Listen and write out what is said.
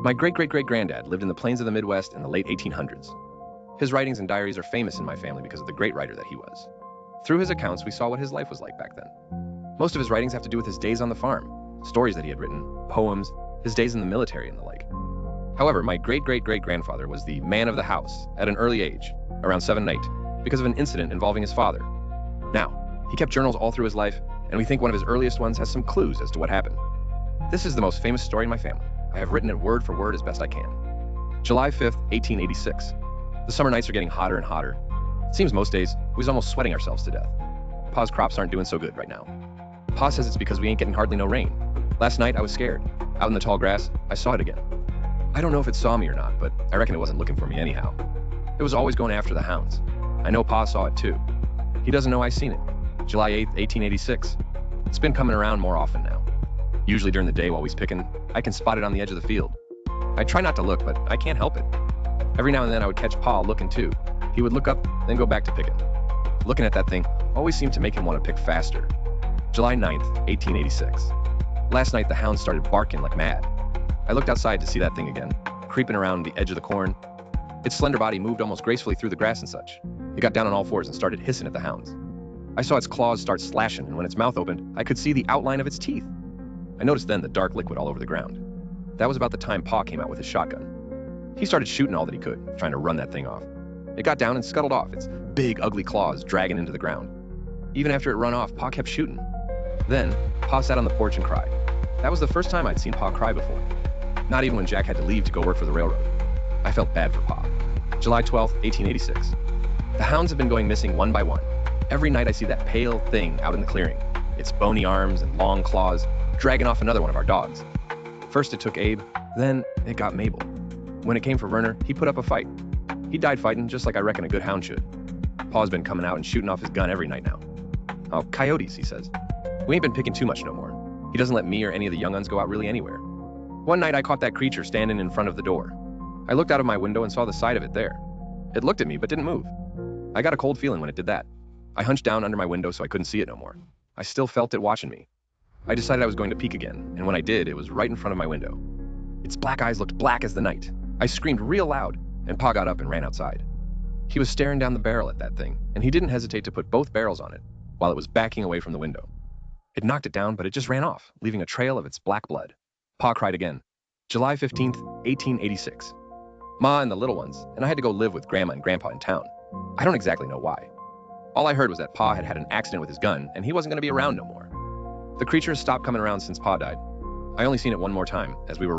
My great-great-great-granddad lived in the plains of the Midwest in the late 1800s. His writings and diaries are famous in my family because of the great writer that he was. Through his accounts, we saw what his life was like back then. Most of his writings have to do with his days on the farm, stories that he had written, poems, his days in the military, and the like. However, my great-great-great-grandfather was the man of the house at an early age, around 7 and 8, because of an incident involving his father. Now, he kept journals all through his life, and we think one of his earliest ones has some clues as to what happened. This is the most famous story in my family. I have written it word for word as best I can. July 5th, 1886. The summer nights are getting hotter and hotter. It seems most days we was almost sweating ourselves to death. Pa's crops aren't doing so good right now. Pa says it's because we ain't getting hardly no rain. Last night I was scared. Out in the tall grass, I saw it again. I don't know if it saw me or not, but I reckon it wasn't looking for me anyhow. It was always going after the hounds. I know Pa saw it too. He doesn't know I seen it. July 8th, 1886. It's been coming around more often now. Usually during the day while we's picking, I can spot it on the edge of the field. I try not to look, but I can't help it. Every now and then I would catch Pa looking too. He would look up, then go back to picking. Looking at that thing always seemed to make him want to pick faster. July 9th, 1886. Last night the hounds started barking like mad. I looked outside to see that thing again, creeping around the edge of the corn. Its slender body moved almost gracefully through the grass and such. It got down on all fours and started hissing at the hounds. I saw its claws start slashing, and when its mouth opened, I could see the outline of its teeth. I noticed then the dark liquid all over the ground. That was about the time Pa came out with his shotgun. He started shooting all that he could, trying to run that thing off. It got down and scuttled off, its big, ugly claws dragging into the ground. Even after it run off, Pa kept shooting. Then, Pa sat on the porch and cried. That was the first time I'd seen Pa cry before. Not even when Jack had to leave to go work for the railroad. I felt bad for Pa. July 12th, 1886. The hounds have been going missing one by one. Every night I see that pale thing out in the clearing, its bony arms and long claws, dragging off another one of our dogs. First it took Abe, then it got Mabel. When it came for Werner, he put up a fight. He died fighting just like I reckon a good hound should. Pa's been coming out and shooting off his gun every night now. Oh, coyotes, he says. We ain't been picking too much no more. He doesn't let me or any of the young uns go out really anywhere. One night I caught that creature standing in front of the door. I looked out of my window and saw the side of it there. It looked at me but didn't move. I got a cold feeling when it did that. I hunched down under my window so I couldn't see it no more. I still felt it watching me. I decided I was going to peek again, and when I did, it was right in front of my window. Its black eyes looked black as the night. I screamed real loud, and Pa got up and ran outside. He was staring down the barrel at that thing, and he didn't hesitate to put both barrels on it, while it was backing away from the window. It knocked it down, but it just ran off, leaving a trail of its black blood. Pa cried again. July 15th, 1886. Ma and the little ones, and I had to go live with Grandma and Grandpa in town. I don't exactly know why. All I heard was that Pa had had an accident with his gun, and he wasn't going to be around no more. The creature has stopped coming around since Pa died. I only seen it one more time, as we were